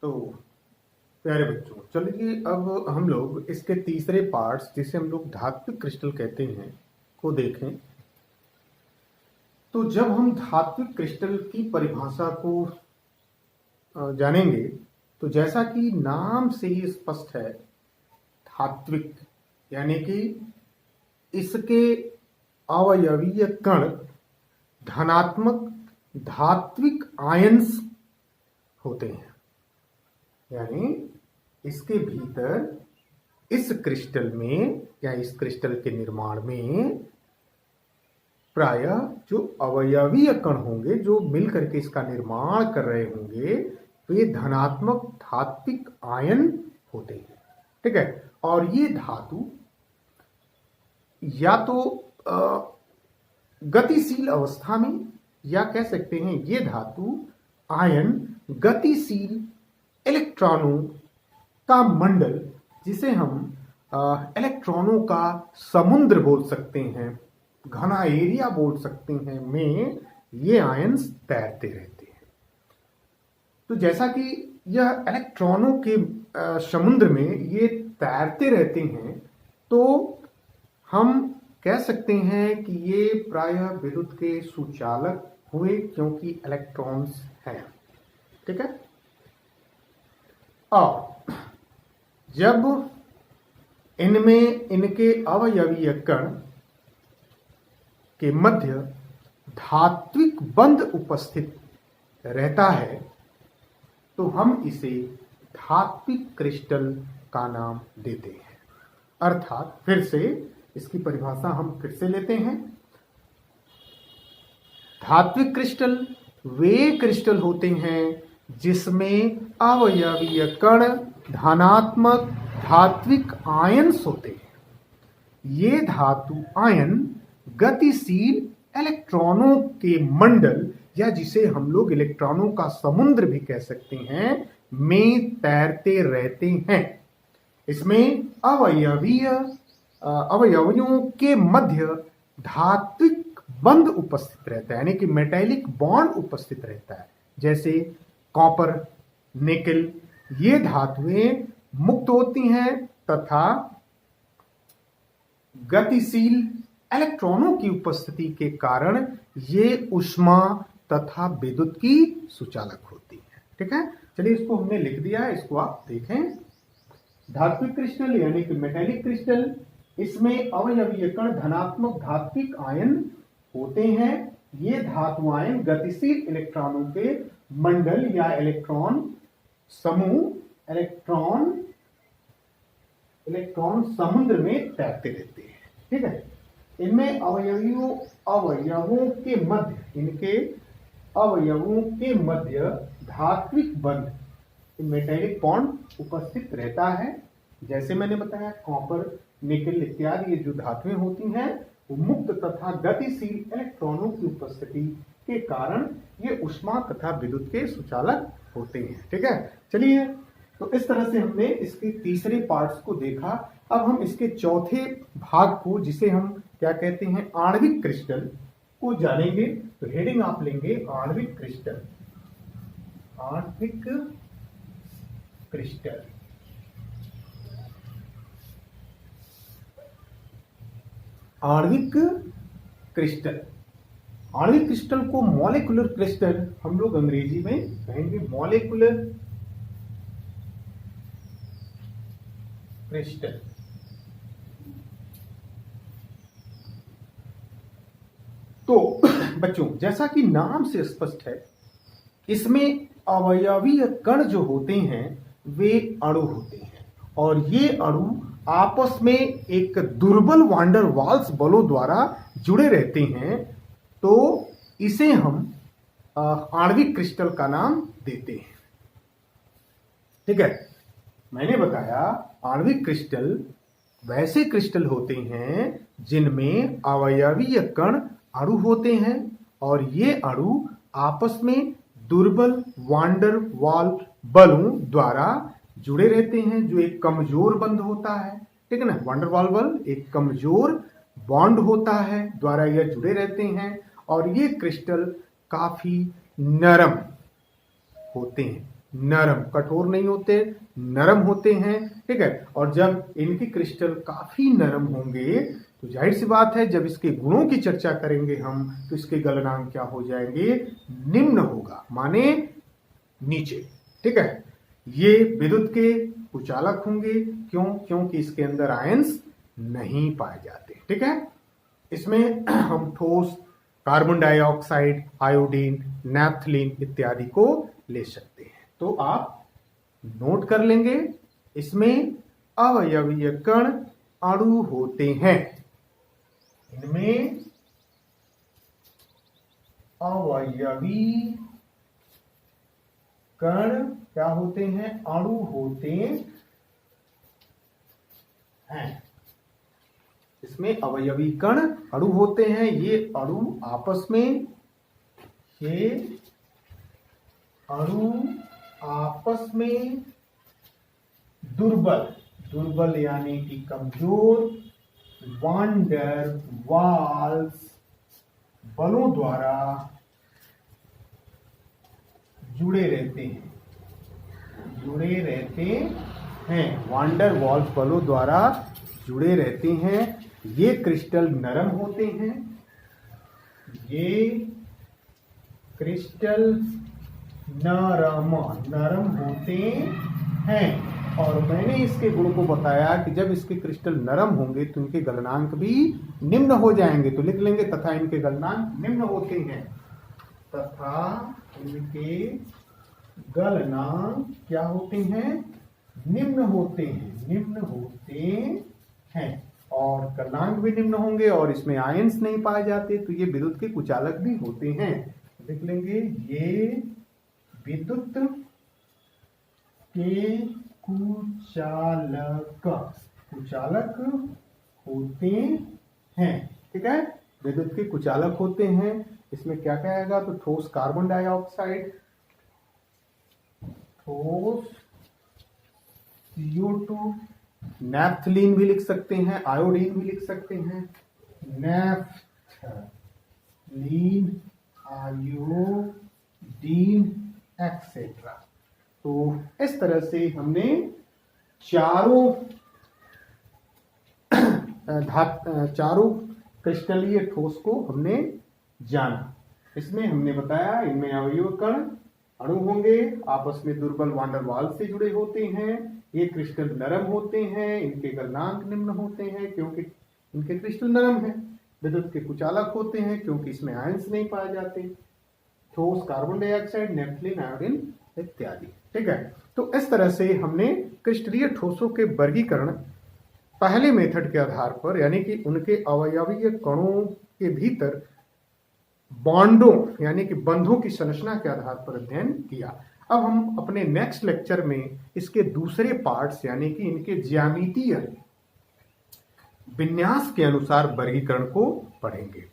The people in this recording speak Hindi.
तो प्यारे बच्चों, चलिए अब हम लोग इसके तीसरे पार्ट्स, जिसे हम लोग धात्विक क्रिस्टल कहते हैं, को देखें। तो जब हम धात्विक क्रिस्टल की परिभाषा को जानेंगे, तो जैसा कि नाम से ही स्पष्ट है, धात्विक यानी कि इसके अवयवीय कण धनात्मक धात्विक आयंस होते हैं। यानी इसके भीतर इस क्रिस्टल में या इस क्रिस्टल के निर्माण में प्रायः जो अवयवीय कण होंगे, जो मिलकर के इसका निर्माण कर रहे होंगे, तो ये धनात्मक धात्विक आयन होते हैं। ठीक है। और ये धातु या तो गतिशील अवस्था में, या कह सकते हैं ये धातु आयन गतिशील इलेक्ट्रॉनों का मंडल, जिसे हम इलेक्ट्रॉनों का समुद्र बोल सकते हैं, घना एरिया बोल सकते हैं, में ये आयन्स तैरते रहते हैं। तो जैसा कि यह इलेक्ट्रॉनों के समुद्र में ये तैरते रहते हैं, तो हम कह सकते हैं कि ये प्रायः विद्युत के सुचालक हुए, क्योंकि इलेक्ट्रॉन्स हैं। ठीक है। और जब इनमें इनके अवयवीय कण के मध्य धात्विक बंध उपस्थित रहता है, तो हम इसे धात्विक क्रिस्टल का नाम देते हैं। अर्थात फिर से इसकी परिभाषा हम फिर से लेते हैं। धात्विक क्रिस्टल वे क्रिस्टल होते हैं जिसमें अवयवीय कण धनात्मक धात्विक आयन्स होते हैं। ये धातु आयन गतिशील इलेक्ट्रॉनों के मंडल, या जिसे हम लोग इलेक्ट्रॉनों का समुद्र भी कह सकते हैं, में तैरते रहते हैं। इसमें अवयवियों के मध्य धात्विक बंध उपस्थित रहता है, यानी कि मेटेलिक बॉन्ड उपस्थित रहता है। जैसे कॉपर, निकल, ये धातुएं मुक्त होती हैं तथा गतिशील इलेक्ट्रॉनों की उपस्थिति के कारण ये ऊष्मा तथा विद्युत की सुचालक होती है। ठीक है। चलिए, इसको हमने लिख दिया है, इसको आप देखें। धात्विक क्रिस्टल यानी कि मेटेलिक क्रिस्टल, इसमें अवयवीय कण धनात्मक धात्विक आयन होते हैं। ये धातु आयन गतिशील इलेक्ट्रॉनों के मंडल या इलेक्ट्रॉन समूह, इलेक्ट्रॉन समुद्र में तैरते रहते हैं। ठीक है। इनमें अवयवों के मध्य, इनके अवयवों के मध्य धात्विक बंध, मेटेलिक बॉन्ड उपस्थित रहता है। जैसे मैंने बताया, कॉपर, निकल इत्यादि ये जो धातुएं होती हैं, वो मुक्त तथा गतिशील इलेक्ट्रॉनों की उपस्थिति के कारण ये ऊष्मा तथा विद्युत के सुचालक होते हैं। ठीक है। चलिए, तो इस तरह से हमने इसके तीसरे पार्ट्स को देखा। अब हम इसके चौथे भाग को, जिसे हम क्या कहते हैं, आणविक क्रिस्टल, को जानेंगे। तो हेडिंग आप लेंगे आणविक क्रिस्टल। आणविक क्रिस्टल। आणविक क्रिस्टल, आणविक क्रिस्टल को मॉलिक्यूलर क्रिस्टल हम लोग अंग्रेजी में कहेंगे, मॉलिक्यूलर क्रिस्टल। तो बच्चों, जैसा कि नाम से स्पष्ट है, इसमें अवयवीय कण जो होते हैं वे अणु होते हैं, और ये अणु आपस में एक दुर्बल वांडर वाल्स बलों द्वारा जुड़े रहते हैं। तो इसे हम आणविक क्रिस्टल का नाम देते हैं। ठीक है। मैंने बताया, आणविक क्रिस्टल वैसे क्रिस्टल होते हैं जिनमें अवयवीय कण अणु होते हैं, और ये अणु आपस में दुर्बल वांडर वाल बलों द्वारा जुड़े रहते हैं, जो एक कमजोर बंध होता है। ठीक है ना। वांडर वाल बल एक कमजोर बॉन्ड होता है, द्वारा यह जुड़े रहते हैं। और ये क्रिस्टल काफी नरम होते हैं, नरम, कठोर नहीं होते, नरम होते हैं, ठीक है। और जब इनके क्रिस्टल काफी नरम होंगे तो जाहिर सी बात है जब इसके गुणों की चर्चा करेंगे हम तो इसके गलनांक क्या हो जाएंगे, निम्न होगा, माने नीचे, ठीक है। ये विद्युत के कुचालक होंगे, क्यों? क्योंकि इसके अंदर आयंस नहीं पाए जाते, ठीक है। इसमें हम ठोस कार्बन डाइऑक्साइड, आयोडीन, नैप्थलीन इत्यादि को ले सकते हैं। तो आप नोट कर लेंगे, इसमें अवयवीय कण अणु होते हैं, इनमें अवयवी कण क्या होते हैं, अणु होते हैं। इसमें अवयवी कण अणु होते हैं। ये अणु आपस में, ये अणु आपस में दुर्बल यानी कि कमजोर वान डेर वाल्स बलों द्वारा जुड़े रहते हैं, वान डेर वाल्स बलों द्वारा जुड़े रहते हैं। ये क्रिस्टल नरम होते हैं, ये क्रिस्टल नरम होते हैं। और मैंने इसके गुण को बताया कि जब इसके क्रिस्टल नरम होंगे तो इनके गलनांक भी निम्न हो जाएंगे। तो लिख लेंगे तथा इनके गलनांक निम्न होते हैं, तथा इनके गलनांक क्या होते हैं, निम्न होते हैं। और गलनांक भी निम्न होंगे और इसमें आयंस नहीं पाए जाते, तो ये विद्युत के कुचालक भी होते हैं। लिख लेंगे ये विद्युत के कुचालक होते हैं, ठीक है। विद्युत के कुचालक होते हैं। इसमें क्या कहेगा, तो ठोस कार्बन डाइऑक्साइड, ठोस CO2, नैप्थलीन भी लिख सकते हैं, आयोडीन भी लिख सकते हैं, नैप्थलीन, आयोडीन एक्सेट्रा। तो इस तरह से हमने चारों क्रिस्टलीय ठोस को हमने जाना। इसमें हमने बताया इनमें अवयव कण अणु होंगे, आपस में दुर्बल वान डेर वाल्स से जुड़े होते हैं, ये क्रिस्टल नरम होते हैं, इनके गलनांक निम्न होते हैं क्योंकि इनके क्रिस्टल नरम हैं। विद्युत के कुचालक होते हैं क्योंकि इसमें आयंस नहीं पाए जाते, ठोस कार्बन डाइऑक्साइड, नैप्थलीन, आयोडीन इत्यादि, ठीक है। तो इस तरह से हमने क्रिस्टलीय ठोसों के वर्गीकरण पहले मेथड के आधार पर, यानी कि उनके अवयवीय कणों के भीतर बॉन्डों यानी कि बंधों की संरचना के आधार पर अध्ययन किया। अब हम अपने नेक्स्ट लेक्चर में इसके दूसरे पार्ट्स यानी कि इनके ज्यामितीय विन्यास के अनुसार वर्गीकरण को पढ़ेंगे।